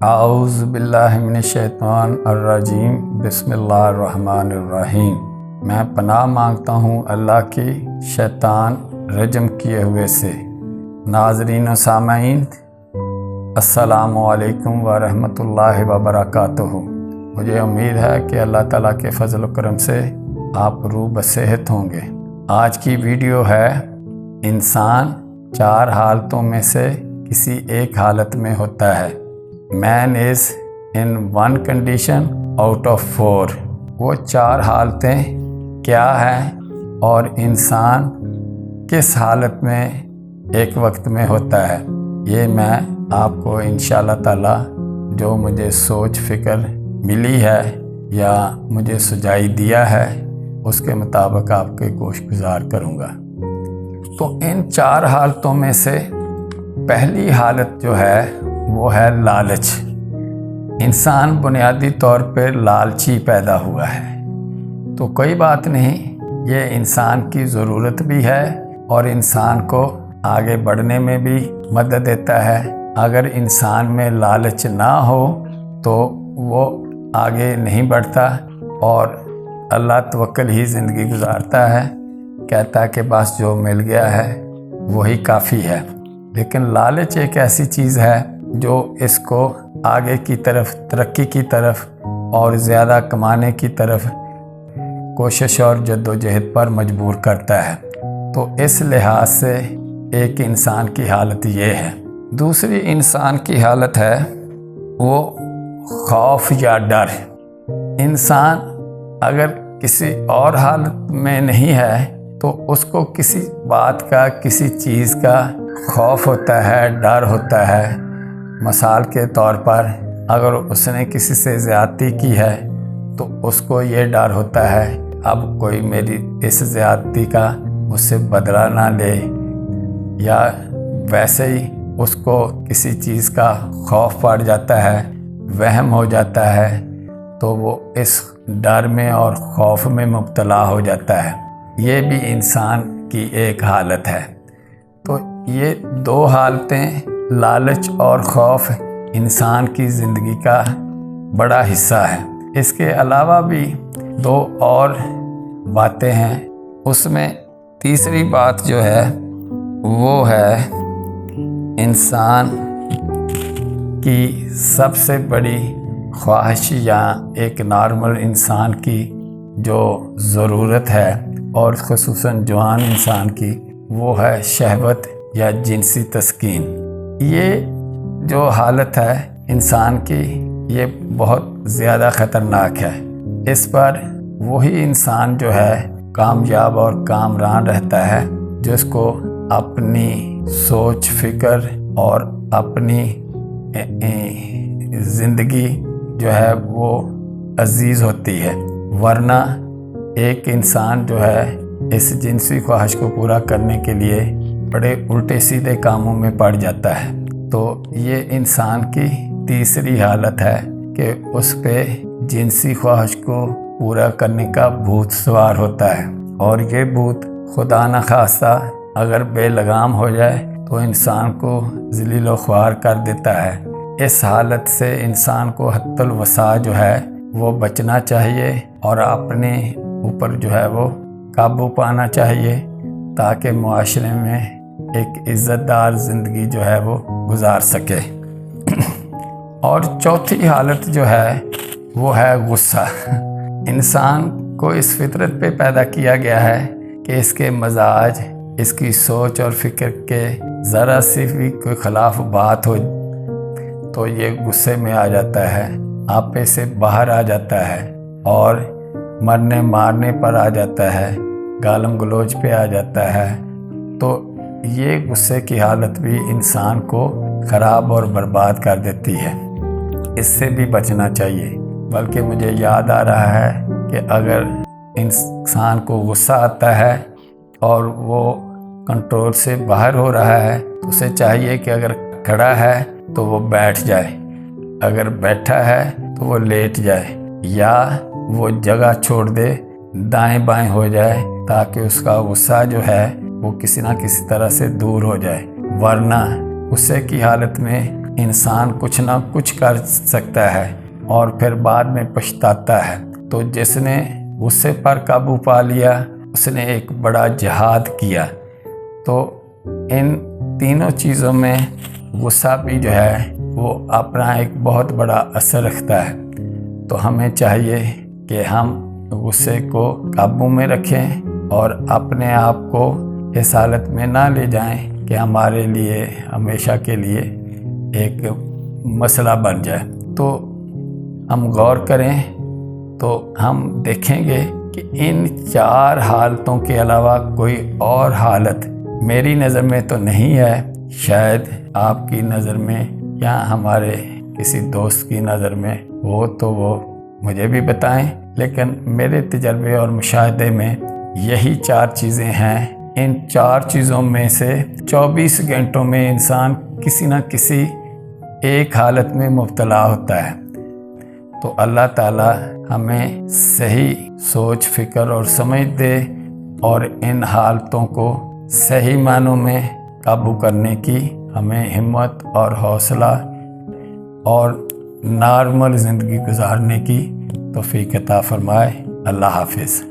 اعوذ باللہ من الشیطان الرجیم بسم اللہ الرحمن الرحیم۔ میں پناہ مانگتا ہوں اللہ کی شیطان رجم کیے ہوئے سے۔ ناظرین و سامعین، السلام علیکم ورحمۃ اللہ وبرکاتہ۔ مجھے امید ہے کہ اللہ تعالیٰ کے فضل و کرم سے آپ روح بصحت ہوں گے۔ آج کی ویڈیو ہے انسان 4 حالتوں میں سے کسی ایک حالت میں ہوتا ہے۔ مین از ان 1 کنڈیشن آؤٹ آف 4۔ وہ 4 حالتیں کیا ہیں اور انسان کس حالت میں ایک وقت میں ہوتا ہے، یہ میں آپ کو انشاءاللہ تعالی جو مجھے سوچ فکر ملی ہے یا مجھے سجائی دیا ہے اس کے مطابق آپ کے گوش گزار کروں گا۔ تو ان 4 حالتوں میں سے پہلی حالت جو ہے وہ ہے لالچ۔ انسان بنیادی طور پہ لالچی پیدا ہوا ہے، تو کوئی بات نہیں، یہ انسان کی ضرورت بھی ہے اور انسان کو آگے بڑھنے میں بھی مدد دیتا ہے۔ اگر انسان میں لالچ نہ ہو تو وہ آگے نہیں بڑھتا اور اللہ توکل ہی زندگی گزارتا ہے، کہتا ہے کہ بس جو مل گیا ہے وہی کافی ہے۔ لیکن لالچ ایک ایسی چیز ہے جو اس کو آگے کی طرف، ترقی کی طرف اور زیادہ کمانے کی طرف کوشش اور جد و جہد پر مجبور کرتا ہے۔ تو اس لحاظ سے ایک انسان کی حالت یہ ہے۔ دوسری انسان کی حالت ہے وہ خوف یا ڈر۔ انسان اگر کسی اور حالت میں نہیں ہے تو اس کو کسی بات کا، کسی چیز کا خوف ہوتا ہے، ڈر ہوتا ہے۔ مثال کے طور پر اگر اس نے کسی سے زیادتی کی ہے تو اس کو یہ ڈر ہوتا ہے اب کوئی میری اس زیادتی کا مجھ سے بدلہ نہ لے، یا ویسے ہی اس کو کسی چیز کا خوف پڑ جاتا ہے، وہم ہو جاتا ہے، تو وہ اس ڈر میں اور خوف میں مبتلا ہو جاتا ہے۔ یہ بھی انسان کی ایک حالت ہے۔ تو یہ 2 حالتیں، لالچ اور خوف، انسان کی زندگی کا بڑا حصہ ہے۔ اس کے علاوہ بھی 2 اور باتیں ہیں۔ اس میں تیسری بات جو ہے وہ ہے انسان کی سب سے بڑی خواہش یا ایک نارمل انسان کی جو ضرورت ہے، اور خصوصاً جوان انسان کی، وہ ہے شہوت یا جنسی تسکین۔ یہ جو حالت ہے انسان کی، یہ بہت زیادہ خطرناک ہے۔ اس پر وہی انسان جو ہے کامیاب اور کامران رہتا ہے جس کو اپنی سوچ فکر اور اپنی زندگی جو ہے وہ عزیز ہوتی ہے۔ ورنہ ایک انسان جو ہے اس جنسی خواہش کو پورا کرنے کے لیے بڑے الٹے سیدھے کاموں میں پڑ جاتا ہے۔ تو یہ انسان کی تیسری حالت ہے کہ اس پہ جنسی خواہش کو پورا کرنے کا بھوت سوار ہوتا ہے، اور یہ بھوت خدا نخواستہ اگر بے لگام ہو جائے تو انسان کو ذلیل و خوار کر دیتا ہے۔ اس حالت سے انسان کو حد الوسع جو ہے وہ بچنا چاہیے اور اپنے اوپر جو ہے وہ قابو پانا چاہیے تاکہ معاشرے میں ایک عزت دار زندگی جو ہے وہ گزار سکے۔ اور چوتھی حالت جو ہے وہ ہے غصہ۔ انسان کو اس فطرت پہ پیدا کیا گیا ہے کہ اس کے مزاج، اس کی سوچ اور فکر کے ذرا سی بھی کوئی خلاف بات ہو تو یہ غصے میں آ جاتا ہے، آپے سے باہر آ جاتا ہے اور مرنے مارنے پر آ جاتا ہے، گالم گلوچ پہ آ جاتا ہے۔ تو یہ غصے کی حالت بھی انسان کو خراب اور برباد کر دیتی ہے۔ اس سے بھی بچنا چاہیے۔ بلکہ مجھے یاد آ رہا ہے کہ اگر انسان کو غصہ آتا ہے اور وہ کنٹرول سے باہر ہو رہا ہے تو اسے چاہیے کہ اگر کھڑا ہے تو وہ بیٹھ جائے، اگر بیٹھا ہے تو وہ لیٹ جائے، یا وہ جگہ چھوڑ دے، دائیں بائیں ہو جائے تاکہ اس کا غصہ جو ہے وہ کسی نہ کسی طرح سے دور ہو جائے۔ ورنہ غصے کی حالت میں انسان کچھ نہ کچھ کر سکتا ہے اور پھر بعد میں پچھتاتا ہے۔ تو جس نے غصے پر قابو پا لیا اس نے ایک بڑا جہاد کیا۔ تو ان تینوں چیزوں میں غصہ بھی جو ہے وہ اپنا ایک بہت بڑا اثر رکھتا ہے۔ تو ہمیں چاہیے کہ ہم غصے کو قابو میں رکھیں اور اپنے آپ کو اس حالت میں نہ لے جائیں کہ ہمارے لیے ہمیشہ کے لیے ایک مسئلہ بن جائے۔ تو ہم غور کریں تو ہم دیکھیں گے کہ ان 4 حالتوں کے علاوہ کوئی اور حالت میری نظر میں تو نہیں ہے، شاید آپ کی نظر میں یا ہمارے کسی دوست کی نظر میں ہو تو وہ مجھے بھی بتائیں، لیکن میرے تجربے اور مشاہدے میں یہی 4 چیزیں ہیں۔ ان 4 چیزوں میں سے 24 گھنٹوں میں انسان کسی نہ کسی ایک حالت میں مبتلا ہوتا ہے۔ تو اللہ تعالی ہمیں صحیح سوچ، فکر اور سمجھ دے اور ان حالتوں کو صحیح معنوں میں قابو کرنے کی ہمیں ہمت اور حوصلہ اور نارمل زندگی گزارنے کی توفیق عطا فرمائے۔ اللہ حافظ۔